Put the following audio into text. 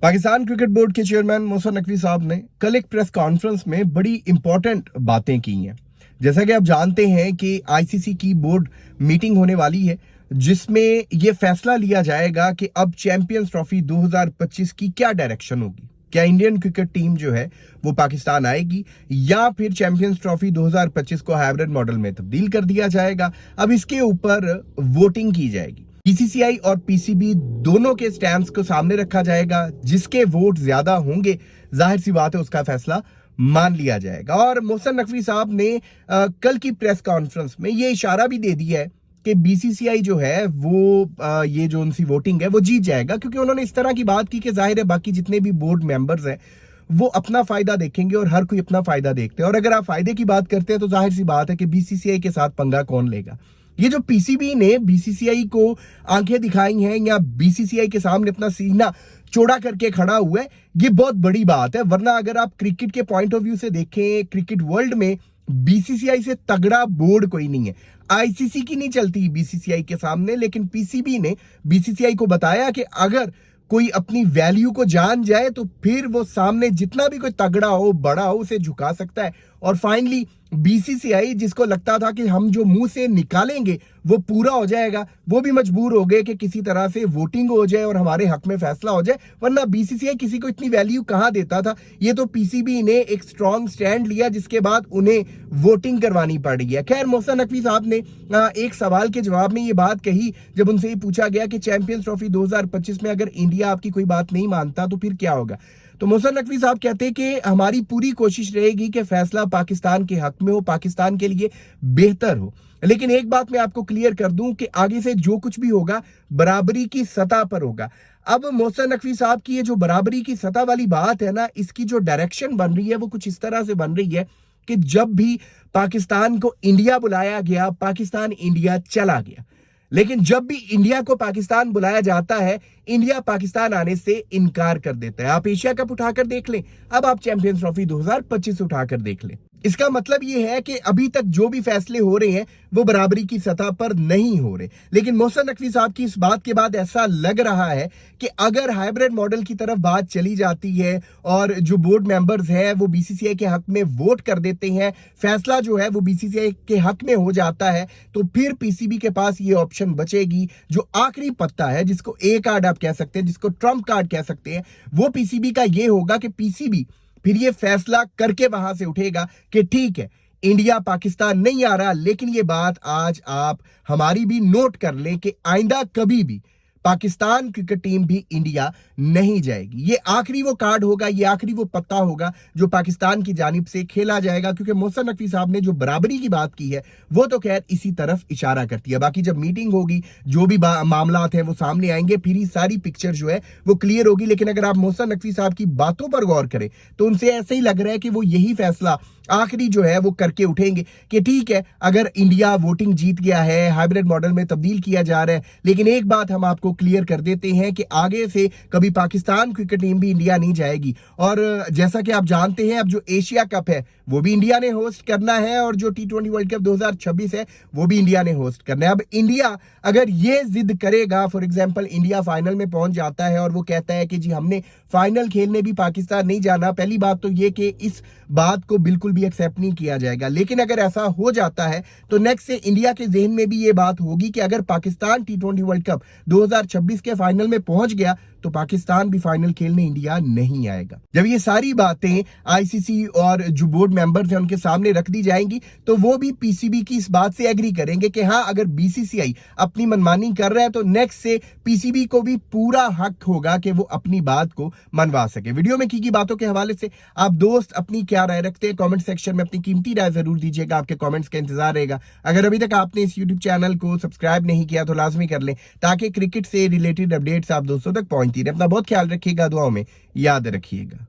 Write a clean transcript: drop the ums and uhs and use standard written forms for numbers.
Pakistan cricket board के chairman Mohsin Naqvi साहब ने कल एक प्रेस कॉन्फ्रेंस में बड़ी इंपॉर्टेंट बातें की हैं। जैसा कि आप जानते हैं कि आईसीसी की बोर्ड मीटिंग होने वाली है, जिसमें यह फैसला लिया जाएगा कि अब चैंपियंस ट्रॉफी 2025 की क्या डायरेक्शन होगी। क्या इंडियन क्रिकेट टीम जो है वो पाकिस्तान आएगी या फिर चैंपियंस ट्रॉफी 2025 को हाइब्रिड मॉडल में तब्दील कर दिया जाएगा। अब इसके ऊपर वोटिंग की जाएगी। बीसीसीआई और पीसीबी दोनों के स्टैंड्स को सामने रखा जाएगा। जिसके वोट ज्यादा होंगे, जाहिर सी बात है, उसका फैसला मान लिया जाएगा। और मोहसिन नकवी साहब ने कल की प्रेस कॉन्फ्रेंस में ये इशारा भी दे दिया है कि बीसीसीआई जो है वो ये जो उनकी वोटिंग है वो जीत जाएगा, क्योंकि उन्होंने इस तरह की बात की कि जाहिर है बाकी जितने भी बोर्ड मेंबर्स हैं वो अपना फायदा देखेंगे और हर कोई अपना फायदा देखते हैं। और अगर आप फायदे की बात करते हैं तो जाहिर सी बात है कि बीसीसीआई के साथ पंगा कौन लेगा। ये जो पीसीबी ने बीसीसीआई को आंखें दिखाई हैं या बीसीसीआई के सामने अपना सीना चौड़ा करके खड़ा हुआ है, ये बहुत बड़ी बात है। वरना अगर आप क्रिकेट के पॉइंट ऑफ व्यू से देखें, क्रिकेट वर्ल्ड में बीसीसीआई से तगड़ा बोर्ड कोई नहीं है। आईसीसी की नहीं चलती बीसीसीआई के सामने, लेकिन पीसीबी ने बीसीसीआई को बताया कि अगर कोई अपनी वैल्यू को जान जाए तो फिर वो सामने जितना भी कोई तगड़ा हो, बड़ा हो, उसे झुका सकता है। और फाइनली बीसीसीआई, जिसको लगता था कि हम जो मुंह से निकालेंगे वो पूरा हो जाएगा, वो भी मजबूर हो गए कि किसी तरह से वोटिंग हो जाए और हमारे हक में फैसला हो जाए। वरना बीसीसीआई किसी को इतनी वैल्यू कहां देता था। ये तो पीसीबी ने एक स्ट्रॉन्ग स्टैंड लिया, जिसके बाद उन्हें वोटिंग करवानी पड़ी है। खैर, मोहसिन नकवी साहब ने एक सवाल के जवाब में ये बात कही, जब उनसे ये पूछा गया कि चैंपियंस ट्रॉफी 2025 में अगर इंडिया आपकी कोई बात नहीं मानता तो फिर क्या होगा। तो मोहसिन नकवी साहब कहते हैं कि हमारी पूरी कोशिश रहेगी कि फैसला पाकिस्तान के हक में हो, पाकिस्तान के लिए बेहतर हो। लेकिन एक बात मैं आपको क्लियर कर दूं कि आगे से जो कुछ भी होगा बराबरी की सतह पर होगा। अब मोहसिन नकवी साहब की ये जो बराबरी की सतह वाली बात है ना, इसकी जो डायरेक्शन बन रही है वो कुछ इस तरह से बन रही है कि जब भी पाकिस्तान को इंडिया बुलाया गया, पाकिस्तान इंडिया चला गया। लेकिन जब भी इंडिया को पाकिस्तान बुलाया जाता है, इंडिया पाकिस्तान आने से इनकार कर देता है। आप एशिया कप उठाकर देख लें, अब आप चैंपियंस ट्रॉफी 2025 उठाकर देख लें। इसका मतलब यह है कि अभी तक जो भी फैसले हो रहे हैं वो बराबरी की सतह पर नहीं हो रहे। लेकिन मोहसिन नकवी साहब की इस बात के बाद ऐसा लग रहा है कि अगर हाइब्रिड मॉडल की तरफ बात चली जाती है और जो बोर्ड मेंबर्स हैं वो बीसीसीआई के हक में वोट कर देते हैं, फैसला जो है वो बीसीसीआई के हक में हो जाता है, तो फिर पीसीबी के पास ये ऑप्शन बचेगी, जो आखिरी पत्ता है, जिसको ए कार्ड आप कह सकते हैं, जिसको ट्रम्प कार्ड कह सकते हैं, वो पीसीबी का ये होगा कि पीसीबी फिर ये फैसला करके वहां से उठेगा कि ठीक है, इंडिया पाकिस्तान नहीं आ रहा। लेकिन ये बात आज आप हमारी भी नोट कर लें कि आइंदा कभी भी पाकिस्तान क्रिकेट टीम भी इंडिया नहीं जाएगी। ये आखिरी वो कार्ड होगा, ये आखिरी वो पत्ता होगा जो पाकिस्तान की जानिब से खेला जाएगा, क्योंकि मोहसिन नकवी साहब ने जो बराबरी की बात की है वो तो खैर इसी तरफ इशारा करती है। बाकी जब मीटिंग होगी, जो भी मामलात हैं वो सामने आएंगे, फिर ही सारी पिक्चर जो है वो क्लियर होगी। लेकिन अगर आप मोहसिन नकवी साहब की बातों पर गौर करें तो उनसे ऐसे ही लग रहा है कि वो यही फैसला आखिरी जो है वो करके उठेंगे कि ठीक है, अगर इंडिया वोटिंग जीत गया है, हाइब्रिड मॉडल में तब्दील किया जा रहा है, लेकिन एक बात हम आपको क्लियर कर देते हैं कि आगे से कभी पाकिस्तान क्रिकेट टीम भी इंडिया नहीं जाएगी। और जैसा कि आप जानते हैं, अब जो एशिया कप है वो भी इंडिया ने होस्ट करना है और जो T20 वर्ल्ड कप 2026 है वो भी इंडिया ने होस्ट करना है। अब इंडिया अगर ये जिद करेगा, फॉर एग्जांपल इंडिया फाइनल में पहुंच जाता है और वो कहता है कि जी हमने फाइनल खेलने भी पाकिस्तान नहीं जाना, पहली बात तो ये कि इस बात को बिल्कुल भी एक्सेप्ट नहीं किया जाएगा। लेकिन अगर ऐसा हो जाता है तो नेक्स्ट से इंडिया के जहन में भी ये बात होगी कि अगर पाकिस्तान T20 वर्ल्ड कप 2026 के फाइनल में पहुंच गया तो पाकिस्तान भी फाइनल खेलने इंडिया नहीं आएगा। जब ये सारी बातें आईसीसी और जो बोर्ड मेंबर्स हैं उनके सामने रख दी जाएंगी तो वो भी पीसीबी की इस बात से एग्री करेंगे कि हाँ, अगर बीसीसीआई अपनी मनमानी कर रहा है तो नेक्स्ट से पीसीबी को भी पूरा हक होगा कि वो अपनी बात को मनवा सके। वीडियो में की बातों के हवाले से आप दोस्त अपनी क्या राय रखते हैं, कमेंट सेक्शन में अपनी कीमती राय जरूर दीजिएगा। आपके कमेंट्स का इंतजार रहेगा। अगर अभी तक आपने इस यूट्यूब चैनल को सब्सक्राइब नहीं किया तो लाजमी कर लें, ताकि क्रिकेट से रिलेटेड अपडेट्स आप दोस्तों तक पहुंचती रहे। अपना बहुत ख्याल रखिएगा, दुआओं में याद रखिएगा।